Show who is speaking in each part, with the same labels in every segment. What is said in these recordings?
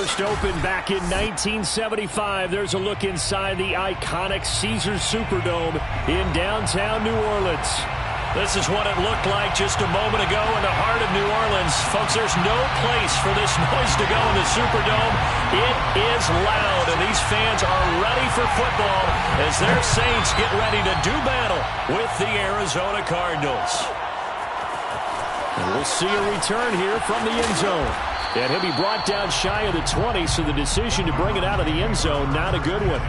Speaker 1: first opened back in 1975. There's a look inside the iconic Caesars Superdome in downtown New Orleans. This is what it looked like just a moment ago in the heart of New Orleans. Folks, there's no place for this noise to go in the Superdome. It is loud, and these fans are ready for football as their Saints get ready to do battle with the Arizona Cardinals. And we'll see a return here from the end zone. And he'll be brought down shy of the 20, so the decision to bring it out of the end zone, not a good one.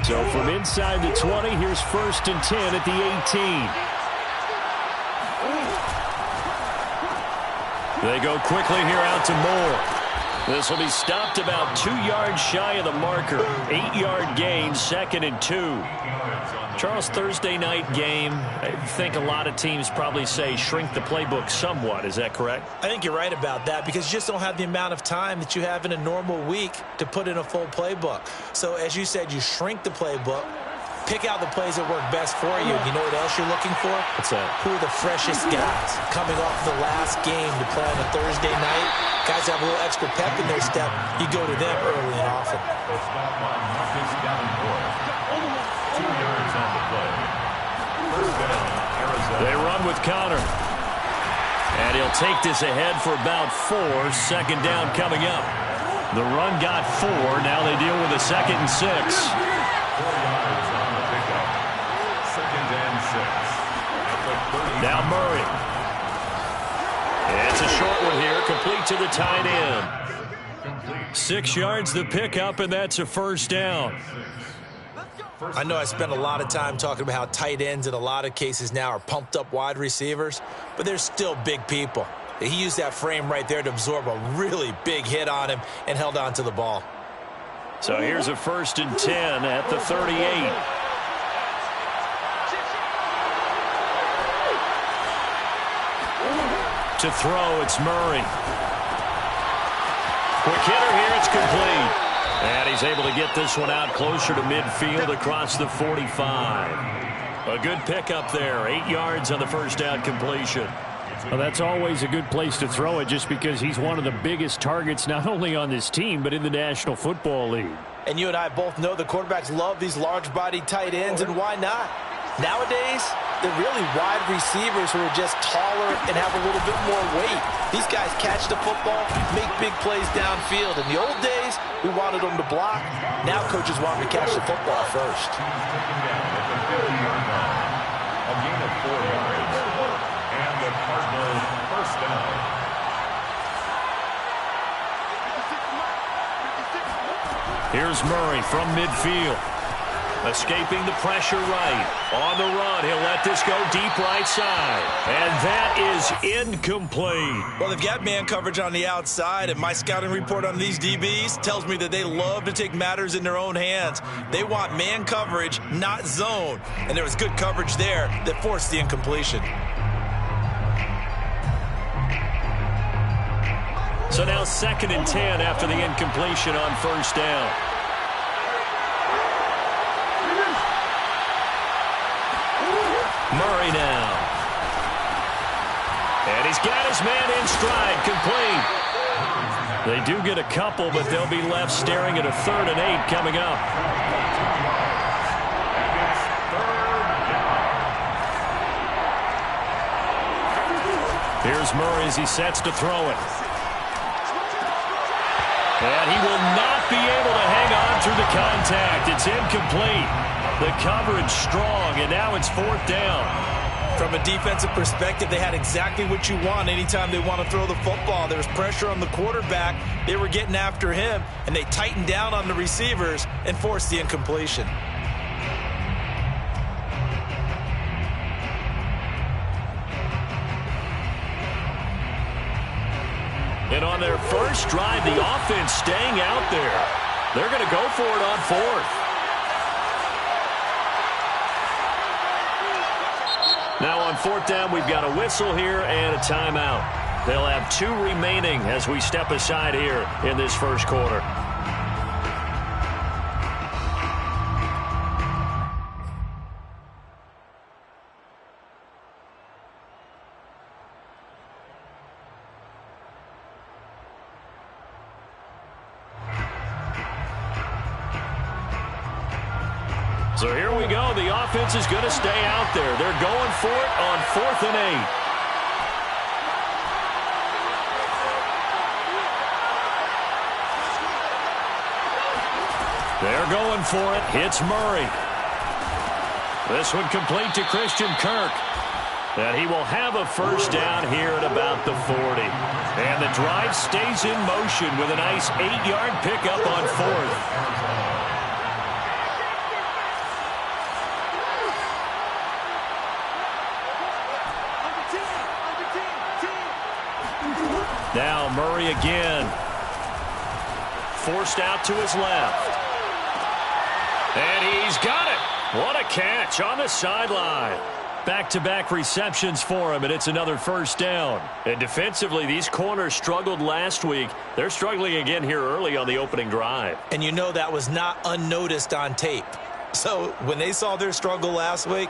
Speaker 1: So from inside the 20, here's 1st and 10 at the 18. They go quickly here out to Moore. This will be stopped about 2 yards shy of the marker. 8-yard gain, 2nd and 2. Charles, Thursday night game, I think a lot of teams probably say shrink the playbook somewhat. Is that correct?
Speaker 2: I think you're right about that because you just don't have the amount of time that you have in a normal week to put in a full playbook. So as you said, you shrink the playbook, pick out the plays that work best for you. You know what else you're looking for?
Speaker 1: What's that?
Speaker 2: Who are the freshest guys coming off the last game to play on a Thursday night? Guys have a little extra pep in their step. You go to them early and often.
Speaker 1: They run with Connor. And he'll take this ahead for about 4. 2nd down coming up. The run got 4. Now they deal with a 2nd and 6. Now Murray. It's a short one here, complete to the tight end. 6 yards the pickup, and that's a 1st down.
Speaker 2: I know I spend a lot of time talking about how tight ends in a lot of cases now are pumped up wide receivers, but they're still big people. He used that frame right there to absorb a really big hit on him and held on to the ball.
Speaker 1: So here's a 1st and 10 at the 38. To throw, it's Murray. Quick hitter here, it's complete. And he's able to get this one out closer to midfield across the 45. A good pickup there. 8 yards on the 1st down completion. Well, that's always a good place to throw it just because he's one of the biggest targets not only on this team but in the National Football League.
Speaker 2: And you and I both know the quarterbacks love these large-bodied tight ends, and why not? Nowadays, they're really wide receivers who are just taller and have a little bit more weight. These guys catch the football, make big plays downfield. In the old days, we wanted them to block. Now coaches want them to catch the football first.
Speaker 3: A gain of 4 yards. And the Cardinals 1st down.
Speaker 1: Here's Murray from midfield. Escaping the pressure right. On the run, he'll let this go deep right side. And that is incomplete.
Speaker 2: Well, they've got man coverage on the outside, and my scouting report on these DBs tells me that they love to take matters in their own hands. They want man coverage, not zone. And there was good coverage there that forced the incompletion.
Speaker 1: So now 2nd and 10 after the incompletion on 1st down. Murray now. And he's got his man in stride, complete. They do get a couple, but they'll be left staring at a 3rd and 8 coming up. Here's Murray as he sets to throw it. And he will not be able to hang on through the contact. It's incomplete. The coverage strong, and now it's 4th down.
Speaker 2: From a defensive perspective, they had exactly what you want anytime they want to throw the football. There was pressure on the quarterback. They were getting after him, and they tightened down on the receivers and forced the incompletion.
Speaker 1: And on their first drive, the offense staying out there. They're going to go for it on 4th. Now on fourth down, we've got a whistle here and a timeout. They'll have 2 remaining as we step aside here in this first quarter. So here we go. The offense is going to stay out there. They're going for it on 4th and 8. They're going for it. Hits Murray. This one complete to Christian Kirk. And he will have a first down here at about the 40. And the drive stays in motion with a nice 8-yard pickup on 4th. Now Murray again. Forced out to his left. And he's got it. What a catch on the sideline. Back-to-back receptions for him, and it's another first down. And defensively, these corners struggled last week. They're struggling again here early on the opening drive.
Speaker 2: And you know that was not unnoticed on tape. So when they saw their struggle last week,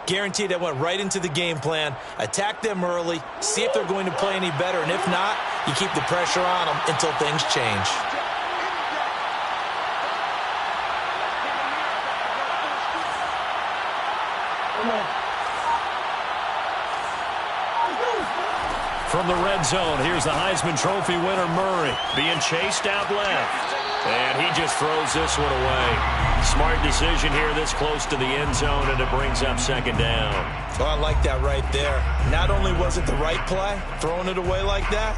Speaker 2: guaranteed that went right into the game plan. Attack them early, see if they're going to play any better, and if not, you keep the pressure on them until things change.
Speaker 1: From the red zone, here's the Heisman Trophy winner, Murray, being chased out left. And he just throws this one away. Smart decision here this close to the end zone, and it brings up second down.
Speaker 2: Oh, I like that right there. Not only was it the right play, throwing it away like that,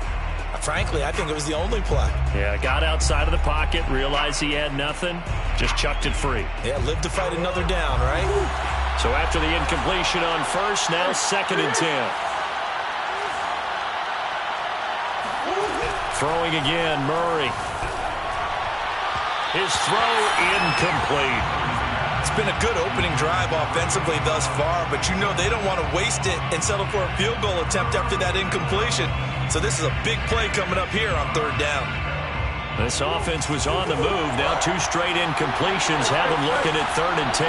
Speaker 2: frankly, I think it was the only play.
Speaker 1: Yeah, got outside of the pocket, realized he had nothing, just chucked it free.
Speaker 2: Yeah, lived to fight another down, right?
Speaker 1: So after the incompletion on first, now 2nd and 10. Throwing again, Murray. His throw incomplete.
Speaker 2: It's been a good opening drive offensively thus far, but you know they don't want to waste it and settle for a field goal attempt after that incompletion. So this is a big play coming up here on 3rd down.
Speaker 1: This offense was on the move. Now 2 straight incompletions have them looking at 3rd and 10.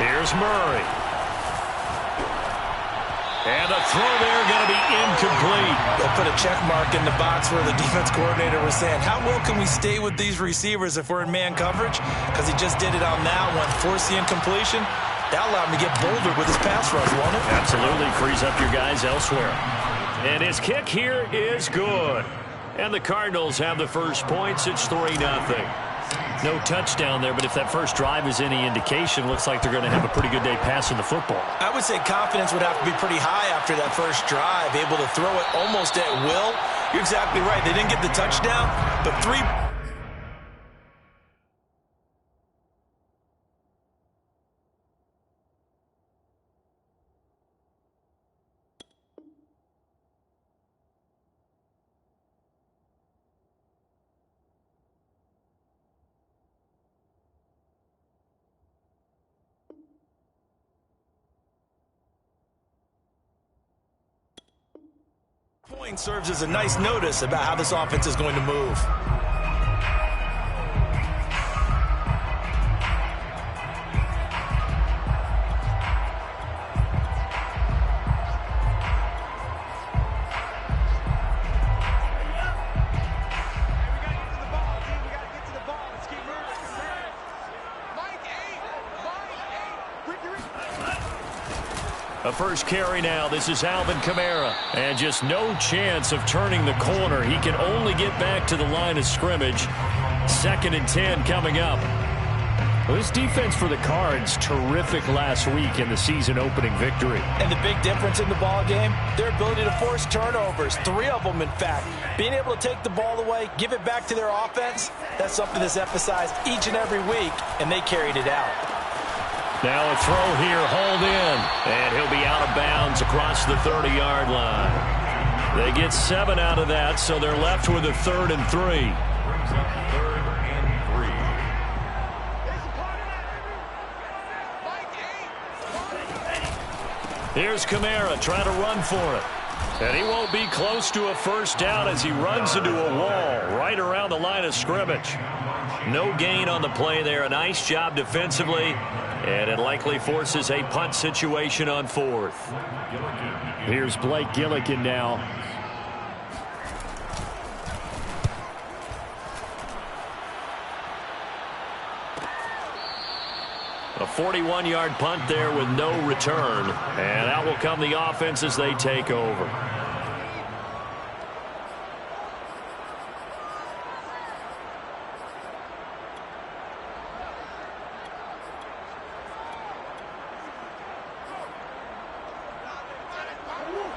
Speaker 1: Here's Murray. And the throw there going to be incomplete.
Speaker 2: They'll put a check mark in the box where the defense coordinator was saying, how well can we stay with these receivers if we're in man coverage? Because he just did it on that one, forced the incompletion. That allowed him to get bolder with his pass rush, won't it?
Speaker 1: Absolutely, frees up your guys elsewhere. And his kick here is good. And the Cardinals have the first points. It's 3-0. No touchdown there, but if that first drive is any indication, looks like they're going to have a pretty good day passing the football.
Speaker 2: I would say confidence would have to be pretty high after that first drive, able to throw it almost at will. You're exactly right. They didn't get the touchdown, but 3... point serves as a nice notice about how this offense is going to move.
Speaker 1: A first carry now. This is Alvin Kamara. And just no chance of turning the corner. He can only get back to the line of scrimmage. 2nd and 10 coming up. Well, this defense for the Cards, terrific last week in the season opening victory.
Speaker 2: And the big difference in the ball game, their ability to force turnovers. 3 of them, in fact. Being able to take the ball away, give it back to their offense, that's something that's emphasized each and every week, and they carried it out.
Speaker 1: Now a throw here, hauled in, and he'll be out of bounds across the 30-yard line. They get 7 out of that, so they're left with a 3rd and 3.
Speaker 3: Brings up 3rd and 3.
Speaker 1: Here's Kamara trying to run for it. And he won't be close to a first down as he runs into a wall right around the line of scrimmage. No gain on the play there. A nice job defensively. And it likely forces a punt situation on fourth. Here's Blake Gillikin now. A 41-yard punt there with no return. And out will come the offense as they take over.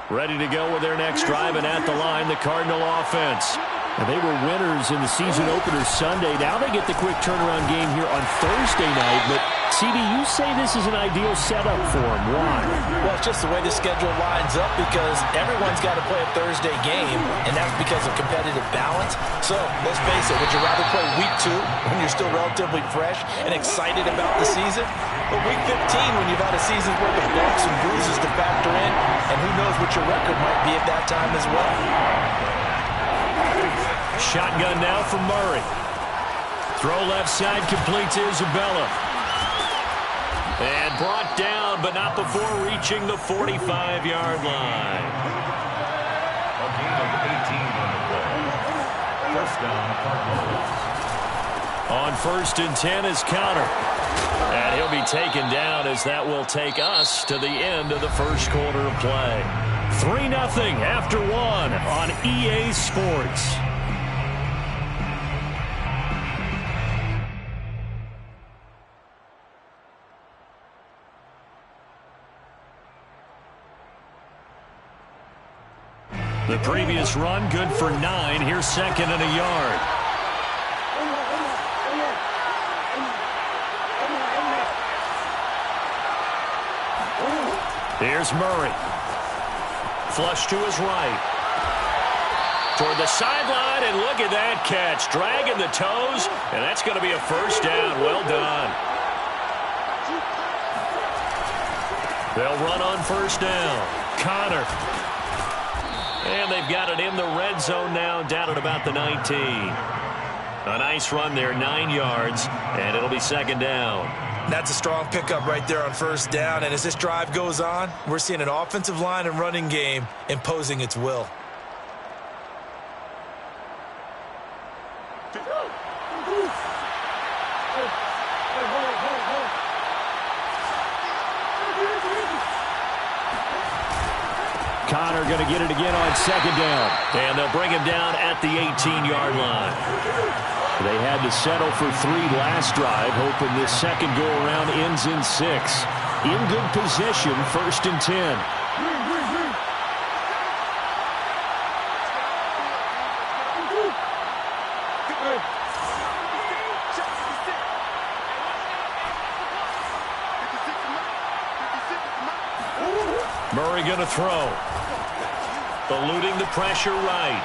Speaker 1: Ready to go with their next drive, and at the line, the Cardinal offense. And they were winners in the season opener Sunday. Now they get the quick turnaround game here on Thursday night. But, CD, you say this is an ideal setup for them. Why?
Speaker 2: Well, it's just the way the schedule lines up because everyone's got to play a Thursday game, and that's because of competitive balance. So, let's face it, would you rather play week 2 when you're still relatively fresh and excited about the season? But week 15 when you've had a season's worth of bumps and bruises to factor in, and who knows what your record might be at that time as well.
Speaker 1: Shotgun now for Murray. Throw left side completes Isabella. And brought down, but not before reaching the 45-yard line.
Speaker 3: A gain of 18 on the play. First down, Cardinals.
Speaker 1: On 1st and 10 is Conner. And he'll be taken down as that will take us to the end of the first quarter of play. 3-0 after 1 on EA Sports. The previous run good for 9. Here's 2nd and a yard. Here's Murray. Flush to his right. Toward the sideline, and look at that catch. Dragging the toes, and that's going to be a first down. Well done. They'll run on first down. Conner. And they've got it in the red zone now, down at about the 19. A nice run there, 9 yards, and it'll be 2nd down.
Speaker 2: That's a strong pickup right there on first down, and as this drive goes on, we're seeing an offensive line and running game imposing its will.
Speaker 1: Conner going to get it again on 2nd down. And they'll bring him down at the 18-yard line. They had to settle for 3 last drive, hoping this second go-around ends in 6. In good position, 1st and 10. Murray going to throw. Eluding the pressure right.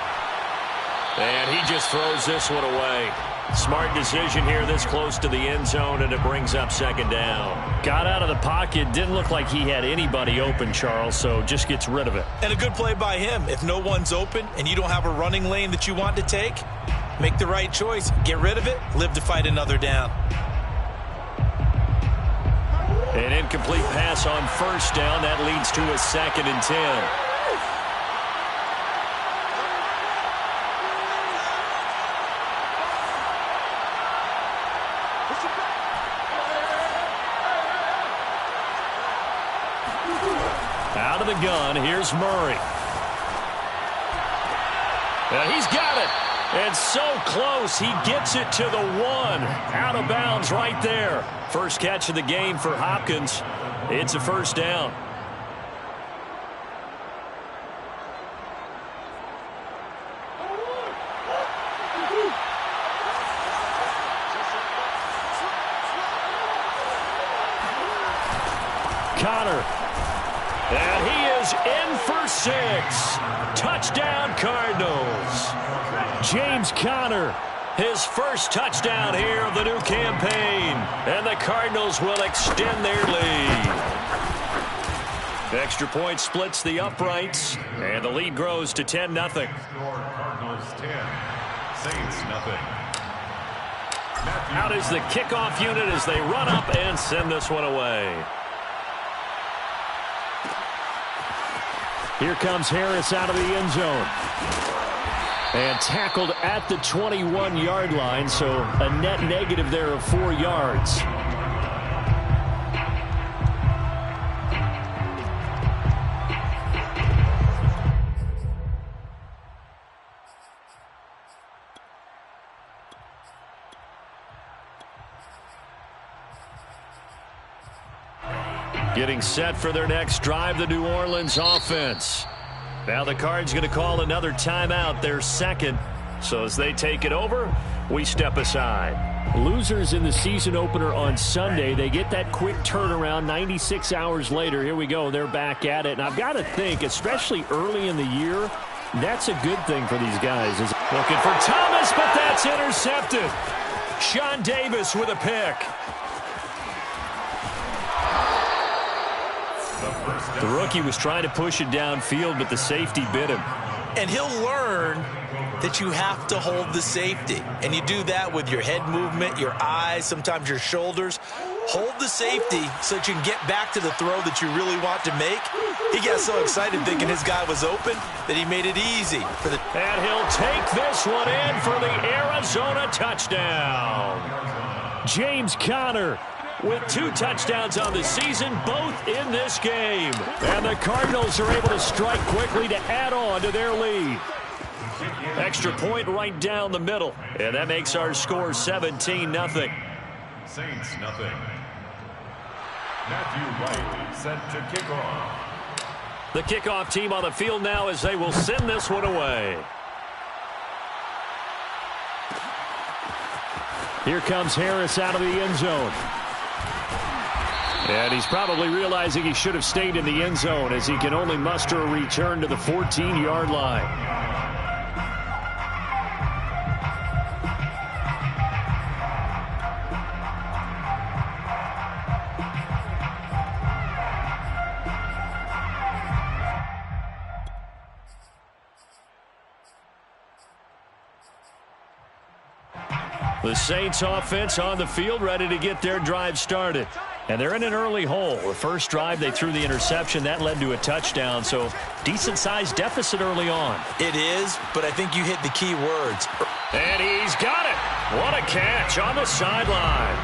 Speaker 1: And he just throws this one away. Smart decision here this close to the end zone, and it brings up 2nd down. Got out of the pocket. Didn't look like he had anybody open, Charles, so just gets rid of it.
Speaker 2: And a good play by him. If no one's open and you don't have a running lane that you want to take, make the right choice. Get rid of it. Live to fight another down.
Speaker 1: An incomplete pass on first down. That leads to a 2nd and 10. Out of the gun, here's Murray. He's got it. And so close, he gets it to the 1. Out of bounds right there. First catch of the game for Hopkins. It's a first down. Conner. And he is in for 6. Touchdown, Cardinals. James Conner, his first touchdown here of the new campaign. And the Cardinals will extend their lead. Extra point splits the uprights, and the lead grows to 10-0.
Speaker 3: Cardinals 10, Saints nothing.
Speaker 1: Out is the kickoff unit as they run up and send this one away. Here comes Harris out of the end zone. And tackled at the 21-yard line, so a net negative there of 4 yards. Getting set for their next drive, the New Orleans offense. Now the Cards going to call another timeout, their second. So as they take it over, we step aside. Losers in the season opener on Sunday. They get that quick turnaround 96 hours later. Here we go. They're back at it. And I've got to think, especially early in the year, that's a good thing for these guys. Looking for Thomas, but that's intercepted. Sean Davis with a pick. The rookie was trying to push it downfield, but the safety bit him.
Speaker 2: And he'll learn that you have to hold the safety. And you do that with your head movement, your eyes, sometimes your shoulders. Hold the safety so that you can get back to the throw that you really want to make. He got so excited thinking his guy was open that he made it easy for the...
Speaker 1: And he'll take this one in for the Arizona touchdown. James Conner with 2 touchdowns on the season, both in this game. And the Cardinals are able to strike quickly to add on to their lead. Extra point right down the middle. And that makes our score 17-0.
Speaker 3: Saints nothing. Matthew Riley set to kick off.
Speaker 1: The kickoff team on the field now as they will send this one away. Here comes Harris out of the end zone. And he's probably realizing he should have stayed in the end zone as he can only muster a return to the 14-yard line. The Saints offense on the field ready to get their drive started. And they're in an early hole. The first drive, they threw the interception. That led to a touchdown, so decent-sized deficit early on.
Speaker 2: It is, but I think you hit the key words.
Speaker 1: And he's got it. What a catch on the sideline.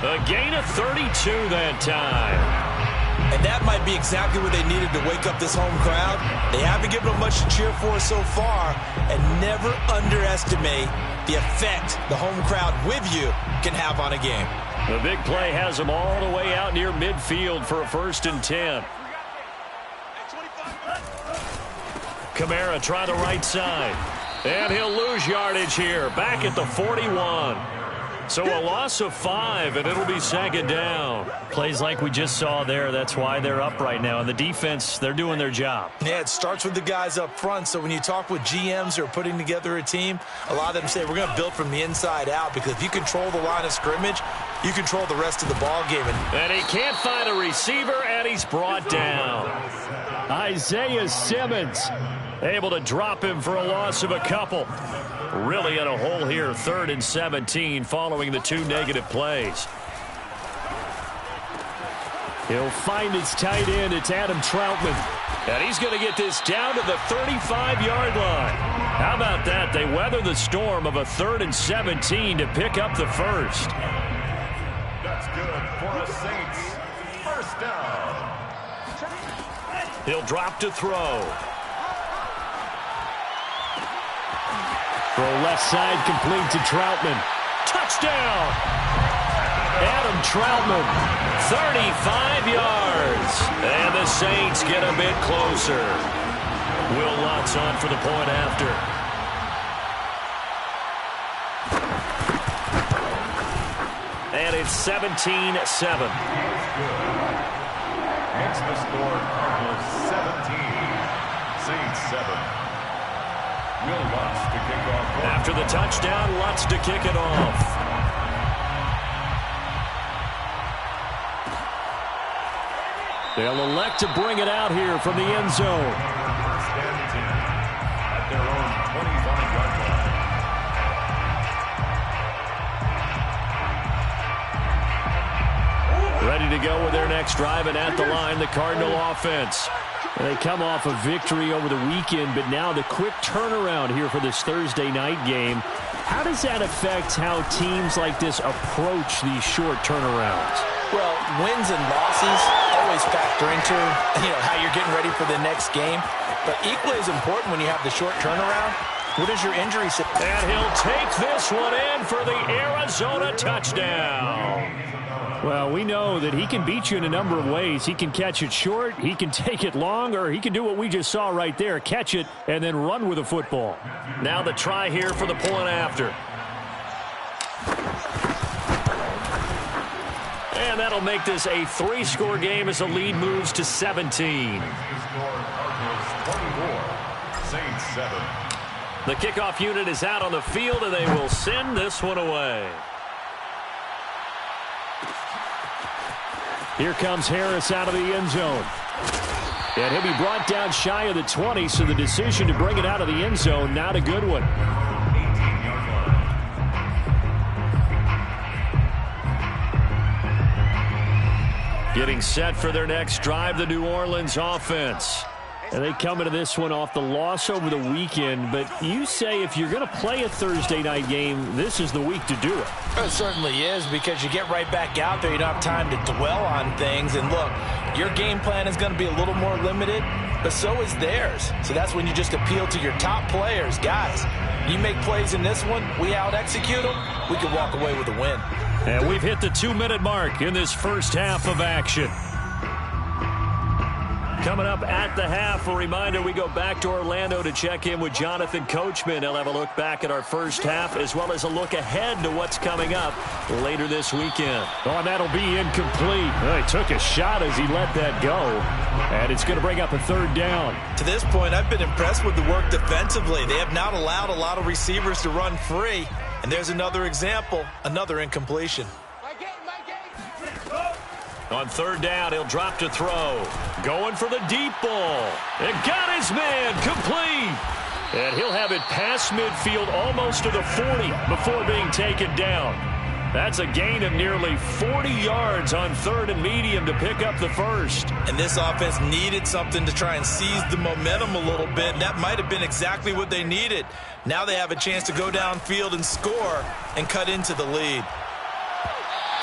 Speaker 1: A gain of 32 that time.
Speaker 2: And that might be exactly what they needed to wake up this home crowd. They haven't given them much to cheer for so far, and never underestimate the effect the home crowd with you can have on a game.
Speaker 1: The big play has them all the way out near midfield for a 1st and 10. Kamara try the right side. And he'll lose yardage here. Back at the 41. So a loss of 5, and it'll be 2nd down. Plays like we just saw there. That's why they're up right now. And the defense, they're doing their job.
Speaker 2: Yeah, it starts with the guys up front. So when you talk with GMs who are putting together a team, a lot of them say, we're going to build from the inside out. Because if you control the line of scrimmage, you control the rest of the ball game.
Speaker 1: And he can't find a receiver, and he's brought down. Isaiah Simmons able to drop him for a loss of a couple. Really in a hole here, 3rd and 17 following the 2 negative plays. He'll find his tight end. It's Adam Troutman. And he's going to get this down to the 35-yard line. How about that? They weather the storm of a 3rd and 17 to pick up the first.
Speaker 3: That's good for the Saints. 1st down.
Speaker 1: He'll drop to throw. Throw left side complete to Troutman. Touchdown! Adam Troutman, 35 yards. And the Saints get a bit closer. Will Lutz on for the point after. And it's 17-7.
Speaker 3: Makes the score Cardinals 17, Saints 7. Will Lutz to kick off.
Speaker 1: After the touchdown, Lutz to kick it off. They'll elect to bring it out here from the end zone.
Speaker 3: First and 10 at their own 25-yard line.
Speaker 1: Ready to go with their next drive, and at the line, the Cardinal offense. They come off a victory over the weekend, but now the quick turnaround here for this Thursday night game. How does that affect how teams like this approach these short turnarounds?
Speaker 2: Well, wins and losses always factor into how you're getting ready for the next game. But equally as important when you have the short turnaround, what is your injury situation?
Speaker 1: And he'll take this one in for the Arizona touchdown. Well, we know that he can beat you in a number of ways. He can catch it short, he can take it long, or he can do what we just saw right there, catch it and then run with the football. Now the try here for the point after. And that'll make this a 3-score game as the lead moves to 17.
Speaker 3: Score Cardinals 24, Saints 7.
Speaker 1: The kickoff unit is out on the field, and they will send this one away. Here comes Harris out of the end zone. And he'll be brought down shy of the 20, so the decision to bring it out of the end zone, not a good one.
Speaker 3: 18-yard line.
Speaker 1: Getting set for their next drive, the New Orleans offense. And they come into this one off the loss over the weekend, but you say if you're going to play a Thursday night game, this is the week to do it.
Speaker 2: It certainly is, because you get right back out there. You don't have time to dwell on things. And look, your game plan is going to be a little more limited, but so is theirs. So that's when you just appeal to your top players. Guys, you make plays in this one, we out-execute them, we can walk away with a win.
Speaker 1: And we've hit the 2-minute mark in this first half of action. Coming up at the half, a reminder, we go back to Orlando to check in with Jonathan Coachman. He'll have a look back at our first half, as well as a look ahead to what's coming up later this weekend. Oh, and that'll be incomplete. He took a shot as he let that go, and it's going to bring up a third down.
Speaker 2: To this point, I've been impressed with the work defensively. They have not allowed a lot of receivers to run free, and there's another example, another incompletion.
Speaker 1: On third down, he'll drop to throw. Going for the deep ball. And got his man complete. And he'll have it past midfield almost to the 40 before being taken down. That's a gain of nearly 40 yards on third and medium to pick up the first.
Speaker 2: And this offense needed something to try and seize the momentum a little bit. And that might have been exactly what they needed. Now they have a chance to go downfield and score and cut into the lead.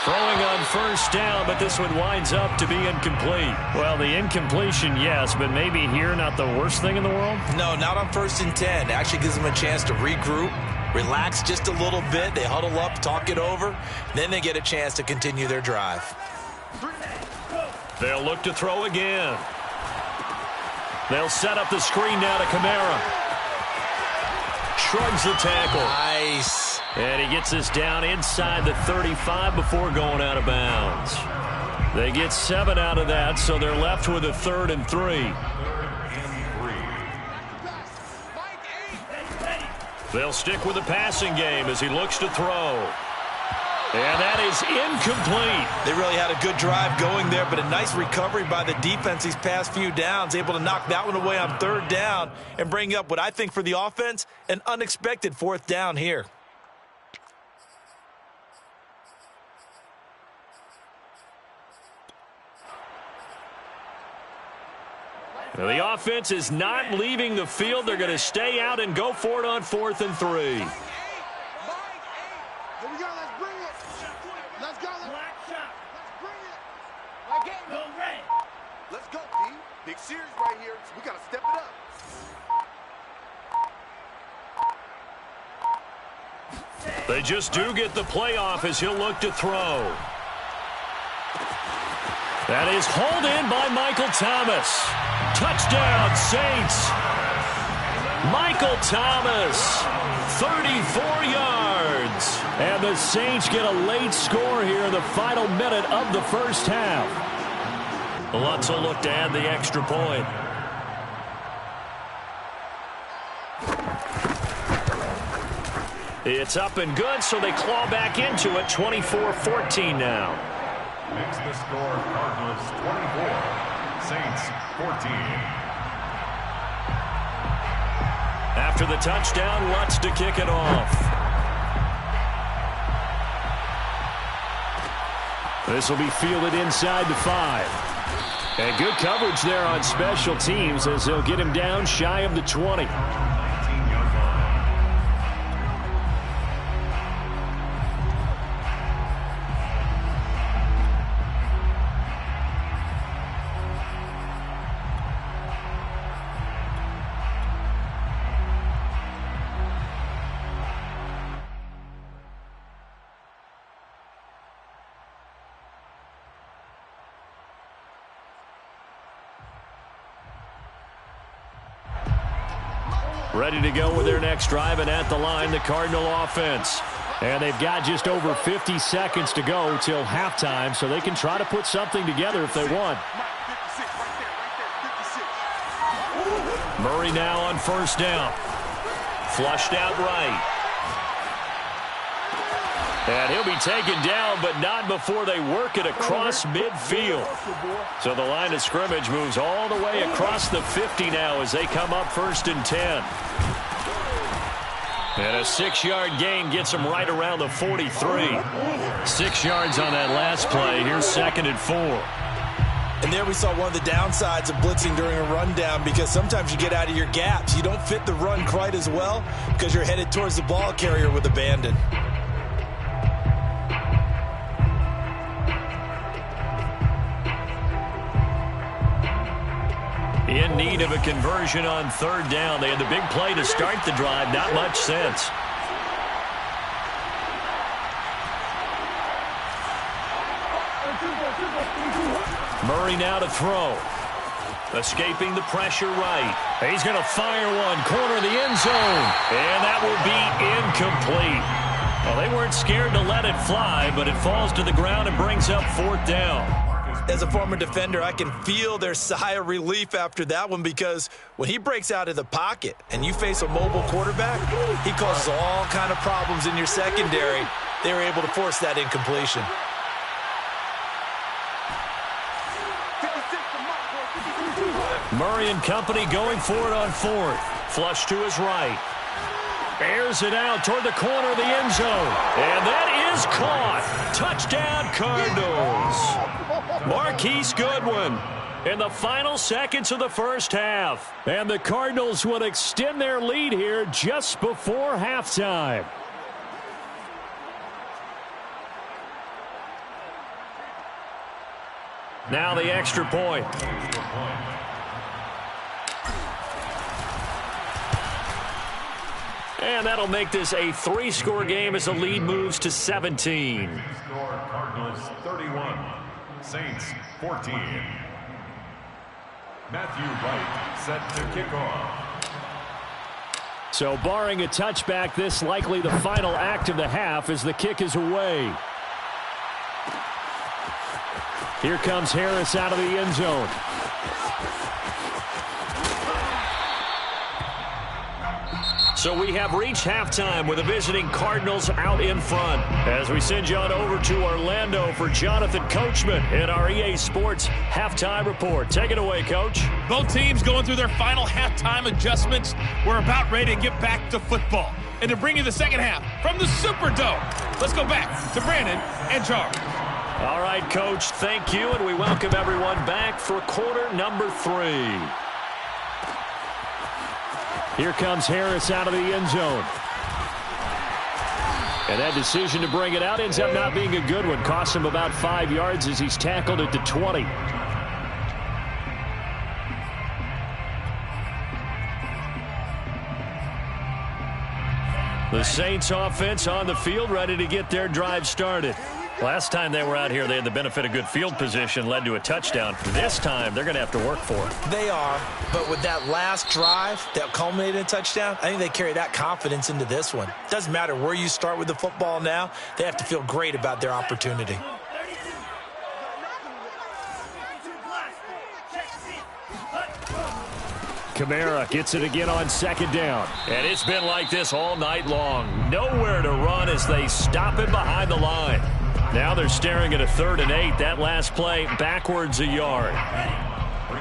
Speaker 1: Throwing on first down, but this one winds up to be incomplete. Well, the incompletion, yes, but maybe here not the worst thing in the world?
Speaker 2: No, not on 1st and 10. It actually gives them a chance to regroup, relax just a little bit. They huddle up, talk it over. Then they get a chance to continue their drive.
Speaker 1: They'll look to throw again. They'll set up the screen now to Kamara. Shrugs the tackle.
Speaker 2: Nice.
Speaker 1: And he gets us down inside the 35 before going out of bounds. They get 7 out of that, so they're left with a 3rd and 3. They'll stick with the passing game as he looks to throw. And that is incomplete.
Speaker 2: They really had a good drive going there, but a nice recovery by the defense these past few downs, able to knock that one away on 3rd down and bring up what I think for the offense, an unexpected 4th down here.
Speaker 1: Well, the offense is not leaving the field. They're going to stay out and go for it on 4th and 3.
Speaker 4: Here we go. Let's bring it. Let's go. Let's bring it. Let's go, D. Big series right here. We got to step it up.
Speaker 1: They just do get the playoff as he'll look to throw. That is hauled in by Michael Thomas. Touchdown, Saints. Michael Thomas, 34 yards. And the Saints get a late score here in the final minute of the first half. Lutz will look to add the extra point. It's up and good, so they claw back into it, 24-14 now.
Speaker 3: Makes the score Cardinals 24, Saints 14.
Speaker 1: After the touchdown, Lutz to kick it off. This will be fielded inside the 5. And good coverage there on special teams as they'll get him down shy of the 20.
Speaker 3: 19-yard line.
Speaker 1: Ready to go with their next drive, and at the line, the Cardinal offense. And they've got just over 50 seconds to go till halftime, so they can try to put something together if they want. Murray now on first down. Flushed out right. And he'll be taken down, but not before they work it across midfield. So the line of scrimmage moves all the way across the 50 now as they come up 1st and 10. And a 6-yard gain gets them right around the 43. 6 yards on that last play. Here's 2nd and 4.
Speaker 2: And there we saw one of the downsides of blitzing during a rundown, because sometimes you get out of your gaps. You don't fit the run quite as well because you're headed towards the ball carrier with abandon.
Speaker 1: In need of a conversion on 3rd down. They had the big play to start the drive. Not much sense. Murray now to throw. Escaping the pressure right. He's going to fire one. Corner of the end zone. And that will be incomplete. Well, they weren't scared to let it fly, but it falls to the ground and brings up 4th down.
Speaker 2: As a former defender, I can feel their sigh of relief after that one, because when he breaks out of the pocket and you face a mobile quarterback, he causes all kind of problems in your secondary. They were able to force that incompletion.
Speaker 1: Murray and company going for it on 4th. Flush to his right. Airs it out toward the corner of the end zone. And that is caught. Touchdown, Cardinals. Marquise Goodwin in the final seconds of the first half. And the Cardinals would extend their lead here just before halftime. Now the extra point. And that'll make this a 3-score game as the lead moves to 17.
Speaker 3: Score Cardinals 31, Saints 14. Matthew Wright set to kick off.
Speaker 1: So barring a touchback, this likely the final act of the half as the kick is away. Here comes Harris out of the end zone. So we have reached halftime with the visiting Cardinals out in front. As we send you on over to Orlando for Jonathan Coachman in our EA Sports Halftime Report. Take it away, Coach.
Speaker 5: Both teams going through their final halftime adjustments. We're about ready to get back to football. And to bring you the second half from the Superdome, let's go back to Brandon and Charles.
Speaker 1: All right, Coach, thank you, and we welcome everyone back for quarter number 3. Here comes Harris out of the end zone. And that decision to bring it out ends up not being a good one. Costs him about 5 yards as he's tackled at the 20. The Saints offense on the field, ready to get their drive started. Last time they were out here, they had the benefit of good field position, led to a touchdown. This time, they're going to have to work for it.
Speaker 2: They are, but with that last drive that culminated in a touchdown, I think they carry that confidence into this one. Doesn't matter where you start with the football now, they have to feel great about their opportunity.
Speaker 1: Kamara gets it again on second down. And it's been like this all night long. Nowhere to run as they stop it behind the line. Now they're staring at a 3rd and 8. That last play backwards a yard.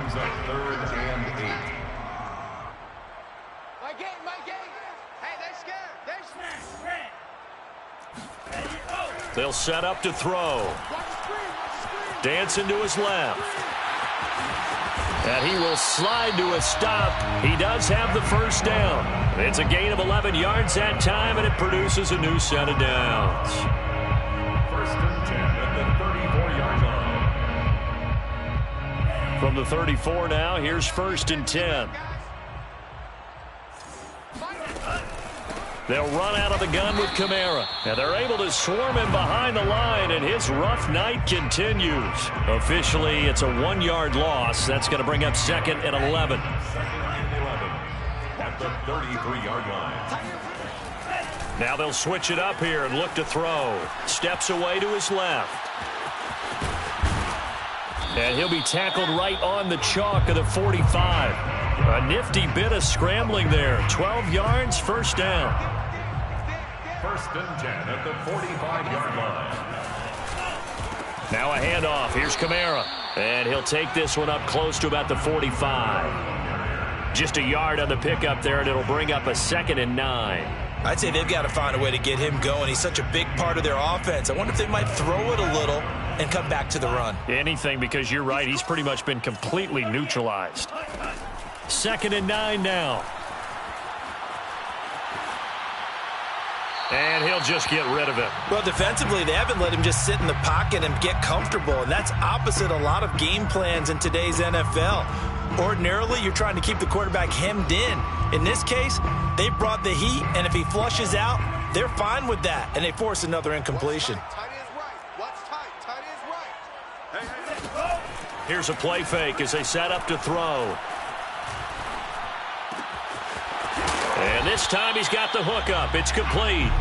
Speaker 3: brings up 3rd and 8.
Speaker 4: My game. Hey, they're scared. They're scared.
Speaker 1: They'll set up to throw. Dancing to his left. And he will slide to a stop. He does have the first down. It's a gain of 11 yards that time, and it produces a new set of downs.
Speaker 3: 1st and 10 at the 34-yard line.
Speaker 1: From the 34 now, here's 1st and 10. They'll run out of the gun with Kamara. And they're able to swarm him behind the line, and his rough night continues. Officially, it's a 1-yard loss. That's going to bring up 2nd and 11.
Speaker 3: 2nd and 11 at the 33-yard line.
Speaker 1: Now they'll switch it up here and look to throw. Steps away to his left. And he'll be tackled right on the chalk of the 45. A nifty bit of scrambling there. 12 yards, first down.
Speaker 3: 1st and 10 at the 45-yard line.
Speaker 1: Now a handoff. Here's Kamara. And he'll take this one up close to about the 45. Just a yard on the pickup there, and it'll bring up a 2nd and 9.
Speaker 2: I'd say they've got to find a way to get him going. He's such a big part of their offense. I wonder if they might throw it a little and come back to the run.
Speaker 1: Anything, because you're right. He's pretty much been completely neutralized. 2nd and 9 now. And he'll just get rid of it.
Speaker 2: Well, defensively, they haven't let him just sit in the pocket and get comfortable, and that's opposite a lot of game plans in today's NFL. Ordinarily, you're trying to keep the quarterback hemmed in. In this case, they brought the heat, and if he flushes out, they're fine with that, and they force another incompletion.
Speaker 4: Tight end's right. Watch tight. Tight end's right. Hey.
Speaker 1: Here's a play fake as they set up to throw. And this time he's got the hook up. It's complete.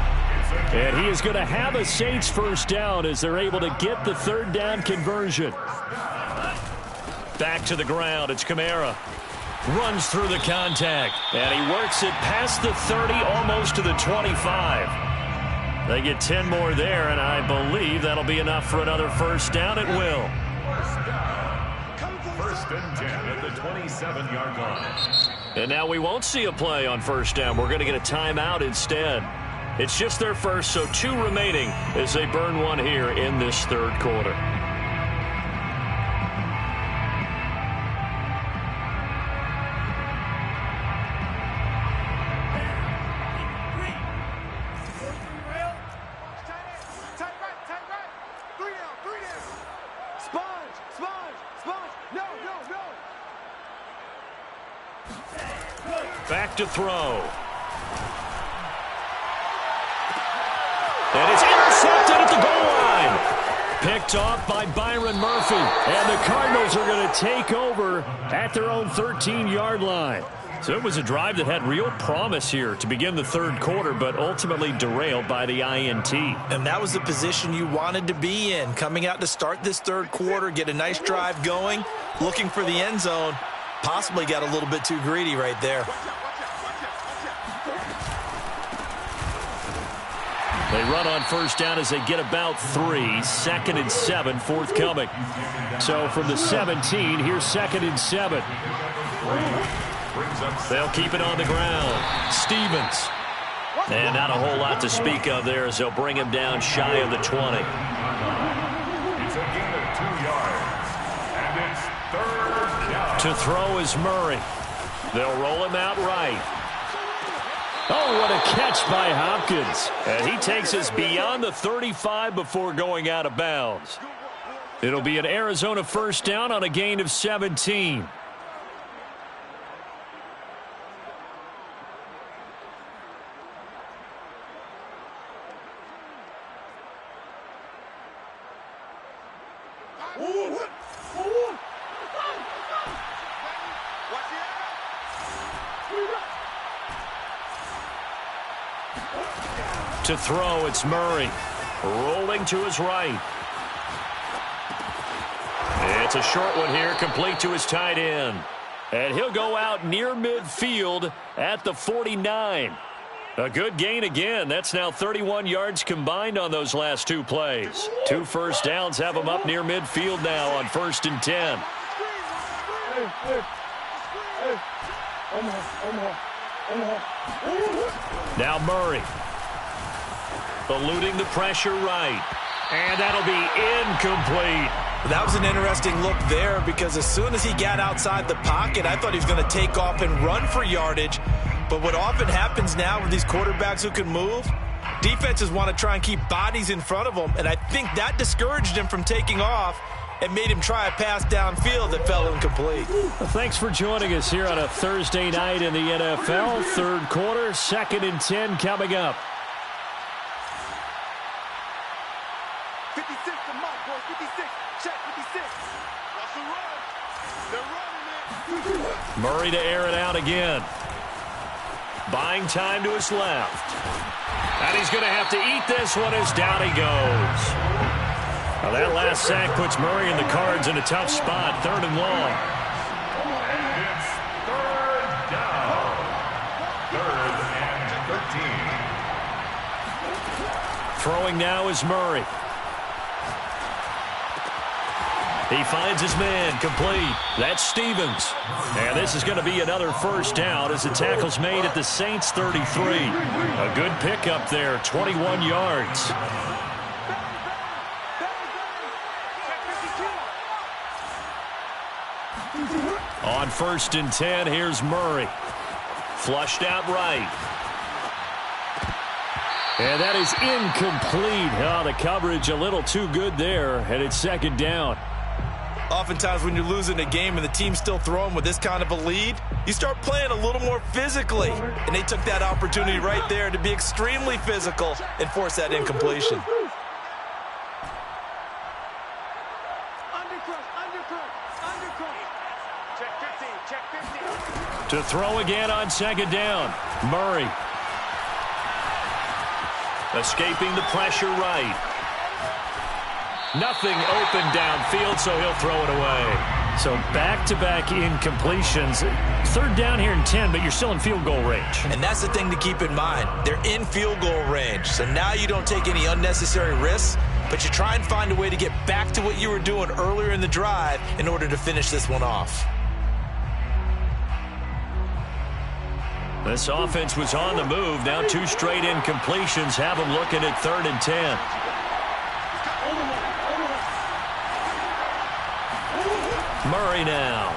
Speaker 1: And he is going to have a Saints first down as they're able to get the 3rd down conversion. Back to the ground. It's Kamara. Runs through the contact. And he works it past the 30, almost to the 25. They get 10 more there, and I believe that'll be enough for another first down. It will.
Speaker 3: 1st and 10 at the 27-yard line.
Speaker 1: And now we won't see a play on first down. We're going to get a timeout instead. It's just their first, so 2 remaining as they burn one here in this 3rd quarter. Back to throw. And it's intercepted at the goal line. Picked off by Byron Murphy. And the Cardinals are going to take over at their own 13-yard line. So it was a drive that had real promise here to begin the 3rd quarter, but ultimately derailed by the INT.
Speaker 2: And that was the position you wanted to be in. Coming out to start this 3rd quarter, get a nice drive going, looking for the end zone. Possibly got a little bit too greedy right there.
Speaker 1: They run on first down as they get about 3. 2nd and 7 forthcoming. So from the 17, here's 2nd and 7. They'll keep it on the ground. Stevens. And not a whole lot to speak of there as they'll bring him down shy of the 20.
Speaker 3: It's a gain of 2 yards. And it's 3rd down.
Speaker 1: To throw is Murray. They'll roll him out right. Oh, what a catch by Hopkins. And he takes us beyond the 35 before going out of bounds. It'll be an Arizona first down on a gain of 17. To throw, it's Murray. Rolling to his right. It's a short one here, complete to his tight end. And he'll go out near midfield at the 49. A good gain again. That's now 31 yards combined on those last 2 plays. 2 first downs have him up near midfield now on 1st and 10. Now Murray. Eluding the pressure right. And that'll be incomplete.
Speaker 2: That was an interesting look there because as soon as he got outside the pocket, I thought he was going to take off and run for yardage. But what often happens now with these quarterbacks who can move, defenses want to try and keep bodies in front of them, and I think that discouraged him from taking off and made him try a pass downfield that fell incomplete.
Speaker 1: Well, thanks for joining us here on a Thursday night in the NFL. Third quarter, 2nd and 10 coming up.
Speaker 4: 56 to Mike, boy. 56. Check 56. That's the run. They're running it.
Speaker 1: Murray to air it out again. Buying time to his left. And he's going to have to eat this one as down he goes. Now that last sack puts Murray and the Cards in a tough spot. 3rd and long.
Speaker 3: And it's 3rd down. 3rd and 13.
Speaker 1: Throwing now is Murray. He finds his man complete. That's Stevens. And this is going to be another first down as the tackle's made at the Saints 33. A good pickup there, 21 yards. On 1st and 10, here's Murray. Flushed out right. And that is incomplete. Oh, the coverage a little too good there, and it's 2nd down.
Speaker 2: Oftentimes when you're losing a game and the team's still throwing with this kind of a lead, you start playing a little more physically. And they took that opportunity right there to be extremely physical and force that incompletion.
Speaker 1: To throw again on 2nd down. Murray. Escaping the pressure right. Nothing open downfield, so he'll throw it away. So back-to-back incompletions. 3rd down here and 10, but you're still in field goal range.
Speaker 2: And that's the thing to keep in mind. They're in field goal range. So now you don't take any unnecessary risks, but you try and find a way to get back to what you were doing earlier in the drive in order to finish this one off.
Speaker 1: This offense was on the move. Now 2 straight incompletions have them looking at 3rd and 10. Murray now.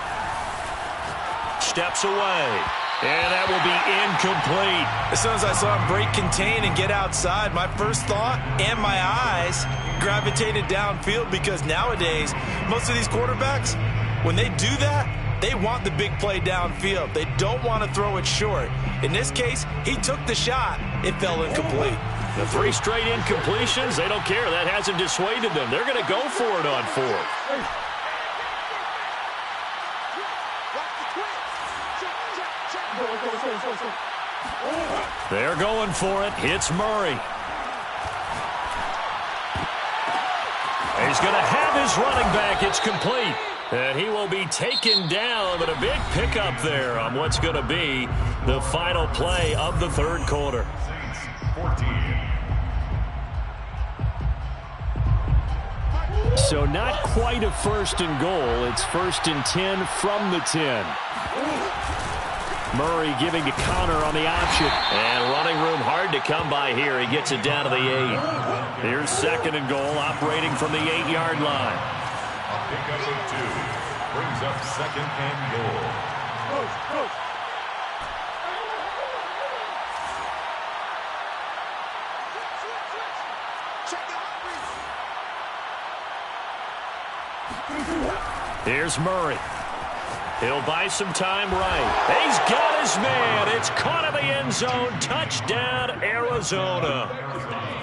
Speaker 1: Steps away. And that will be incomplete.
Speaker 2: As soon as I saw him break contain and get outside, my first thought and my eyes gravitated downfield because nowadays, most of these quarterbacks, when they do that, they want the big play downfield. They don't want to throw it short. In this case, he took the shot. It fell incomplete.
Speaker 1: The 3 straight incompletions, they don't care. That hasn't dissuaded them. They're going to go for it on 4th. They're going for it. It's Murray. He's going to have his running back. It's complete. And he will be taken down, but a big pickup there on what's going to be the final play of the 3rd quarter.
Speaker 3: Saints 14.
Speaker 1: So not quite a 1st and goal. It's 1st and 10 from the 10. Murray giving to Connor on the option. And running room hard to come by here. He gets it down to the 8. Here's 2nd and goal, operating from the 8-yard line.
Speaker 3: A pickup of 2 brings up 2nd and goal.
Speaker 1: Here's Murray. He'll buy some time right. He's got his man. It's caught in the end zone. Touchdown, Arizona.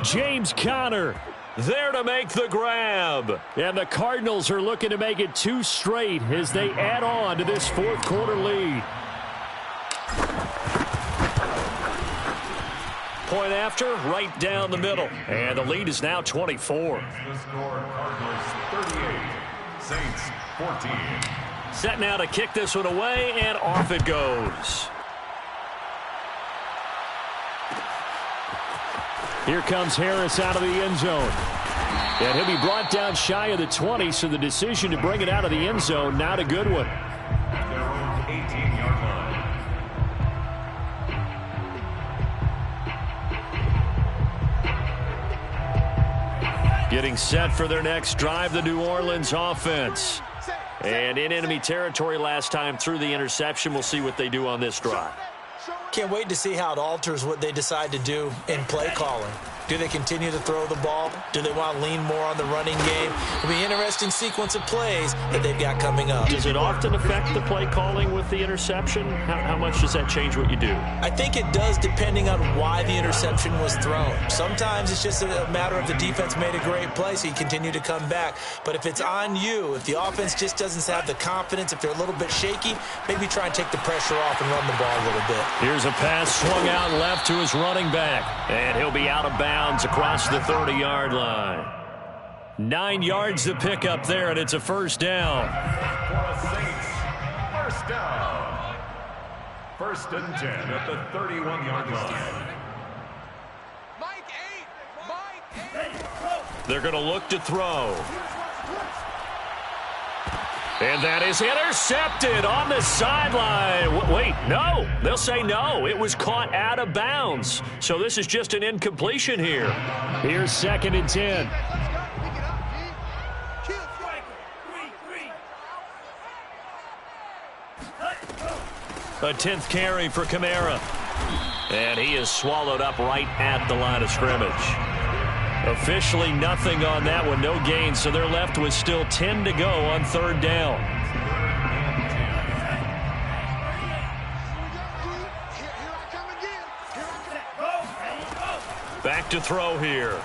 Speaker 1: James Conner there to make the grab. And the Cardinals are looking to make it 2 straight as they add on to this 4th quarter lead. Point after, right down the middle. And the lead is now 24.
Speaker 3: The score, Cardinals 38, Saints 14.
Speaker 1: Set now to kick this one away, and off it goes. Here comes Harris out of the end zone. And he'll be brought down shy of the 20, so the decision to bring it out of the end zone, not a good one. Getting set for their next drive, the New Orleans offense. And in enemy territory last time through the interception. We'll see what they do on this drive.
Speaker 2: Can't wait to see how it alters what they decide to do in play calling. Do they continue to throw the ball? Do they want to lean more on the running game? It'll be an interesting sequence of plays that they've got coming up.
Speaker 1: Does it often affect the play calling with the interception? How much does that change what you do?
Speaker 2: I think it does, depending on why the interception was thrown. Sometimes it's just a matter of the defense made a great play, so you continue to come back. But if it's on you, if the offense just doesn't have the confidence, if they're a little bit shaky, maybe try and take the pressure off and run the ball a little bit.
Speaker 1: Here's a pass swung out left to his running back. And he'll be out of bounds across the 30-yard line. 9 yards to pick up there, and it's a first down.
Speaker 3: For the Saints, first down. 1st and 10 at the 31-yard line.
Speaker 4: Mike 8.
Speaker 1: They're going to look to throw. And that is intercepted on the sideline. Wait, no. They'll say no. It was caught out of bounds. So this is just an incompletion here. Here's 2nd and 10. A 10th carry for Kamara. And he is swallowed up right at the line of scrimmage. Officially nothing on that one, no gain, so they're left with still 10 to go on 3rd down. Back to throw here.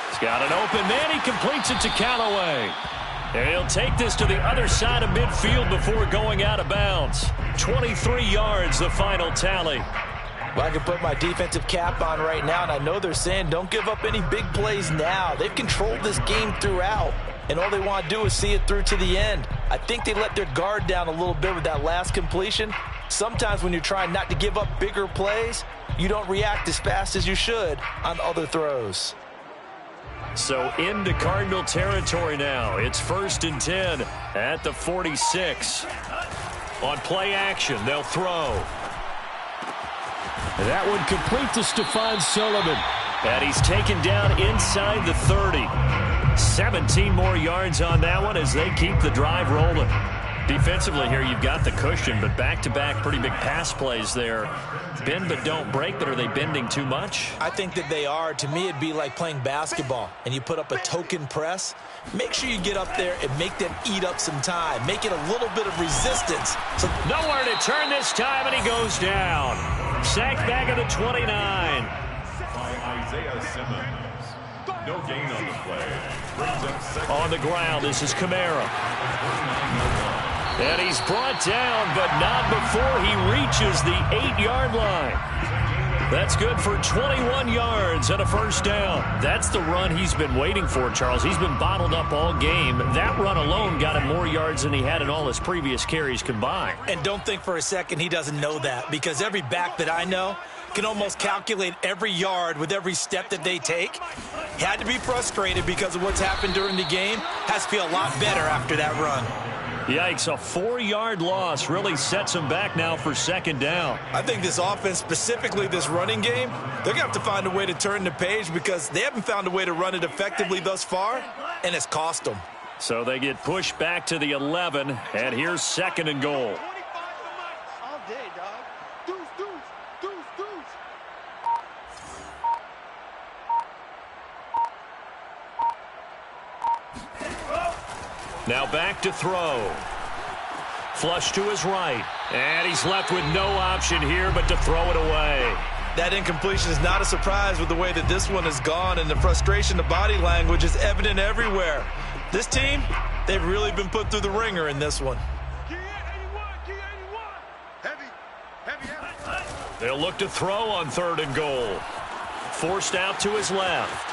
Speaker 1: He's got an open man, he completes it to Callaway. And he'll take this to the other side of midfield before going out of bounds. 23 yards, the final tally.
Speaker 2: Well, I can put my defensive cap on right now, and I know they're saying don't give up any big plays now. They've controlled this game throughout, and all they want to do is see it through to the end. I think they let their guard down a little bit with that last completion. Sometimes when you're trying not to give up bigger plays, you don't react as fast as you should on other throws.
Speaker 1: So into Cardinal territory now. It's 1st and 10 at the 46. On play action, they'll throw. That one complete to Stephon Sullivan. And he's taken down inside the 30. 17 more yards on that one as they keep the drive rolling. Defensively here, you've got the cushion, but back-to-back pretty big pass plays there. Bend but don't break, but are they bending too much?
Speaker 2: I think that they are. To me, it'd be like playing basketball, and you put up a token press. Make sure you get up there and make them eat up some time. Make it a little bit of resistance. So
Speaker 1: nowhere to turn this time, and he goes down. Sacked back at the 29.
Speaker 3: By Isaiah Simmons. No gain on the play. Brings up 2nd.
Speaker 1: On the ground, this is Kamara. And he's brought down, but not before he reaches the 8-yard line. That's good for 21 yards and a first down. That's the run he's been waiting for, Charles. He's been bottled up all game. That run alone got him more yards than he had in all his previous carries combined.
Speaker 2: And don't think for a second he doesn't know that, because every back that I know can almost calculate every yard with every step that they take. He had to be frustrated because of what's happened during the game. Has to feel a lot better after that run.
Speaker 1: Yikes, a 4-yard loss really sets him back now for 2nd down.
Speaker 2: I think this offense, specifically this running game, they're going to have to find a way to turn the page because they haven't found a way to run it effectively thus far, and it's cost them.
Speaker 1: So they get pushed back to the 11, and here's 2nd and goal.
Speaker 4: All day, dog. Deuce.
Speaker 1: Now back to throw. Flush to his right. And he's left with no option here but to throw it away.
Speaker 2: That incompletion is not a surprise with the way that this one has gone, and the frustration, the body language is evident everywhere. This team, they've really been put through the ringer in this one.
Speaker 4: Key 81. Heavy.
Speaker 1: They'll look to throw on 3rd and goal. Forced out to his left.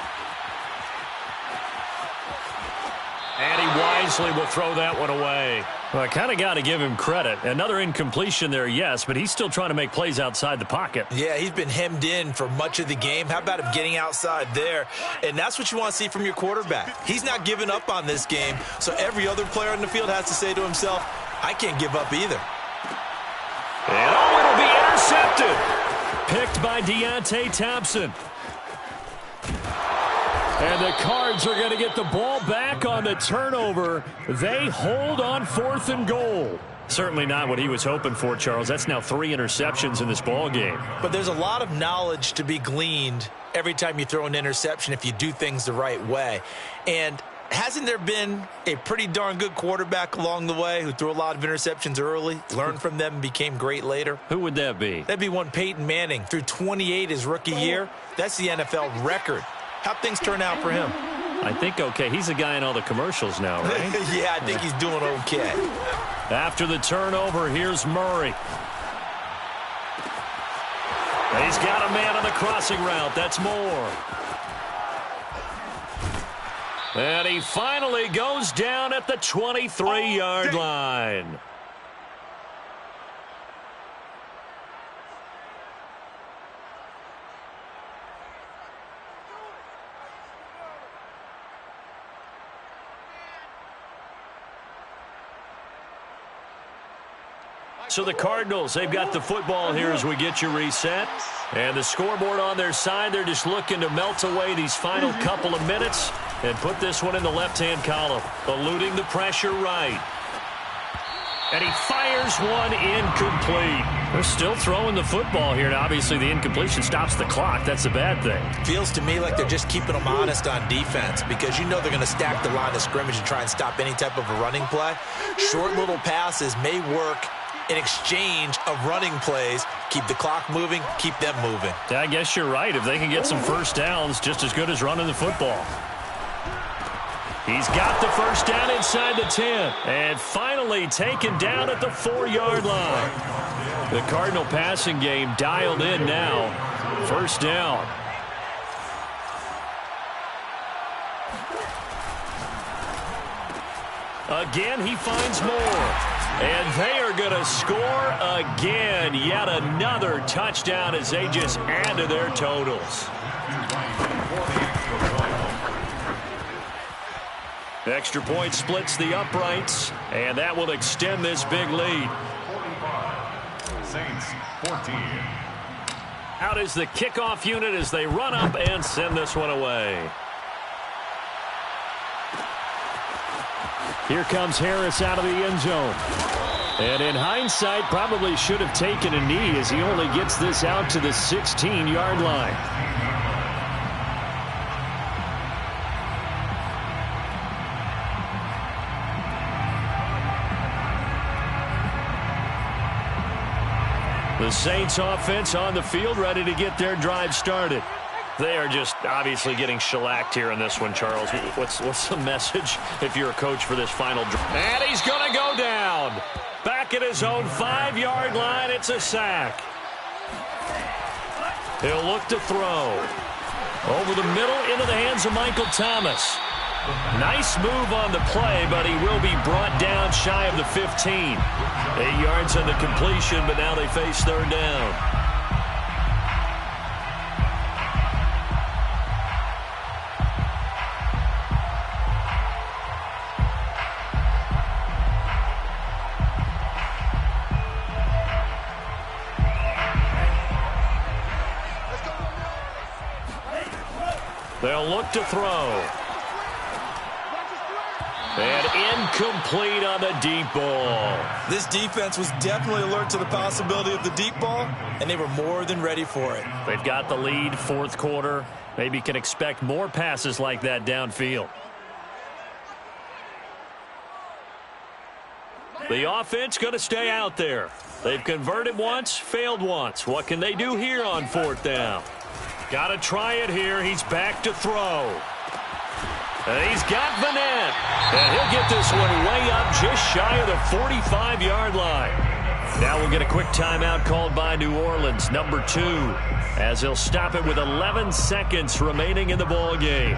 Speaker 1: And he wisely will throw that one away. Well, I kind of got to give him credit. Another incompletion there, yes, but he's still trying to make plays outside the pocket.
Speaker 2: Yeah, he's been hemmed in for much of the game. How about him getting outside there? And that's what you want to see from your quarterback. He's not giving up on this game, so every other player on the field has to say to himself, I can't give up either.
Speaker 1: And it'll be intercepted. Picked by Deontay Thompson. And the Cards are going to get the ball back on the turnover. They hold on 4th and goal. Certainly not what he was hoping for, Charles. That's now 3 interceptions in this ball game.
Speaker 2: But there's a lot of knowledge to be gleaned every time you throw an interception if you do things the right way. And hasn't there been a pretty darn good quarterback along the way who threw a lot of interceptions early, learned from them, and became great later?
Speaker 1: Who would that be?
Speaker 2: That'd be one Peyton Manning. Threw 28 his rookie year. That's the NFL record. How'd things turn out for him?
Speaker 1: I think okay. He's a guy in all the commercials now, right?
Speaker 2: Yeah, I think he's doing okay.
Speaker 1: After the turnover, here's Murray. He's got a man on the crossing route. That's Moore. And he finally goes down at the 23-yard line. So the Cardinals, they've got the football here as we get you reset. And the scoreboard on their side, they're just looking to melt away these final couple of minutes and put this one in the left-hand column, eluding the pressure right. And he fires one incomplete. They're still throwing the football here. Now, obviously, the incompletion stops the clock. That's the bad thing.
Speaker 2: Feels to me like they're just keeping them honest on defense because you know they're going to stack the line of scrimmage and try and stop any type of a running play. Short little passes may work in exchange of running plays. Keep the clock moving, keep them moving.
Speaker 1: Yeah, I guess you're right. If they can get some first downs, just as good as running the football. He's got the first down inside the 10. And finally taken down at the 4-yard line. The Cardinal passing game dialed in now. First down. Again, he finds more. And they are going to score again. Yet another touchdown as they just add to their totals. Extra point splits the uprights, and that will extend this big lead.
Speaker 3: Saints 14.
Speaker 1: Out is the kickoff unit as they run up and send this one away. Here comes Harris out of the end zone. And in hindsight, probably should have taken a knee as he only gets this out to the 16-yard line. The Saints offense on the field, ready to get their drive started. They are just obviously getting shellacked here in this one, Charles. What's the message if you're a coach for this final drive? And he's going to go down. Back at his own 5-yard line, it's a sack. He'll look to throw. Over the middle into the hands of Michael Thomas. Nice move on the play, but he will be brought down shy of the 15. 8 yards on the completion, but now they face third down. They'll look to throw. And incomplete on the deep ball.
Speaker 2: This defense was definitely alert to the possibility of the deep ball, and they were more than ready for it.
Speaker 1: They've got the lead, fourth quarter. Maybe can expect more passes like that downfield. The offense going to stay out there. They've converted once, failed once. What can they do here on fourth down? Got to try it here. He's back to throw. And he's got Vanette. And he'll get this one way up just shy of the 45-yard line. Now we'll get a quick timeout called by New Orleans, number 2, as he'll stop it with 11 seconds remaining in the ball game.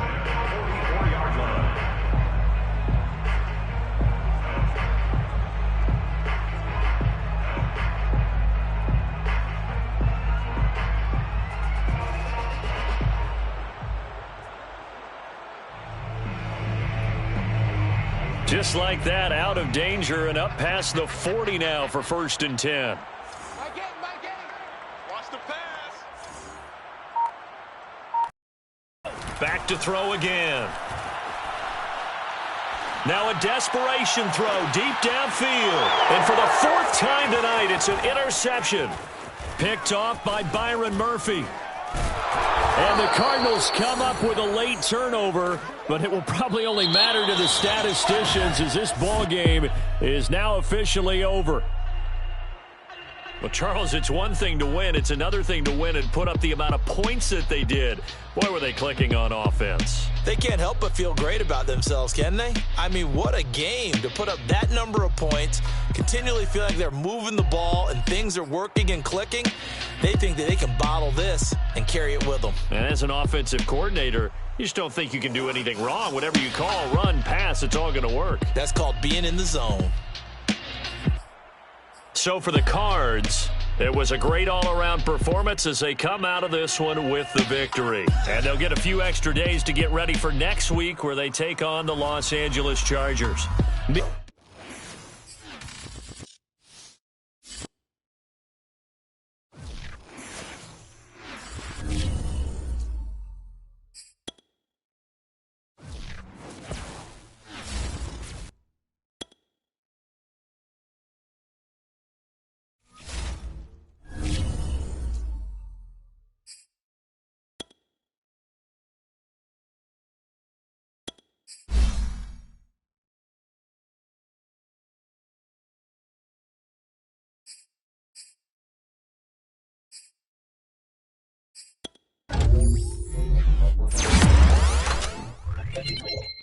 Speaker 1: Just like that, out of danger and up past the 40 now for 1st and 10.
Speaker 4: Watch the pass.
Speaker 1: Back to throw again. Now a desperation throw deep downfield. And for the fourth time tonight, it's an interception. Picked off by Byron Murphy. And the Cardinals come up with a late turnover, but it will probably only matter to the statisticians as this ball game is now officially over. Well, Charles, it's one thing to win. It's another thing to win and put up the amount of points that they did. Boy, were they clicking on offense.
Speaker 2: They can't help but feel great about themselves, can they? I mean, what a game to put up that number of points, continually feel like they're moving the ball and things are working and clicking. They think that they can bottle this and carry it with them.
Speaker 1: And as an offensive coordinator, you just don't think you can do anything wrong. Whatever you call, run, pass, it's all going to work.
Speaker 2: That's called being in the zone.
Speaker 1: So for the Cards, it was a great all-around performance as they come out of this one with the victory. And they'll get a few extra days to get ready for next week where they take on the Los Angeles Chargers.
Speaker 6: Thank you.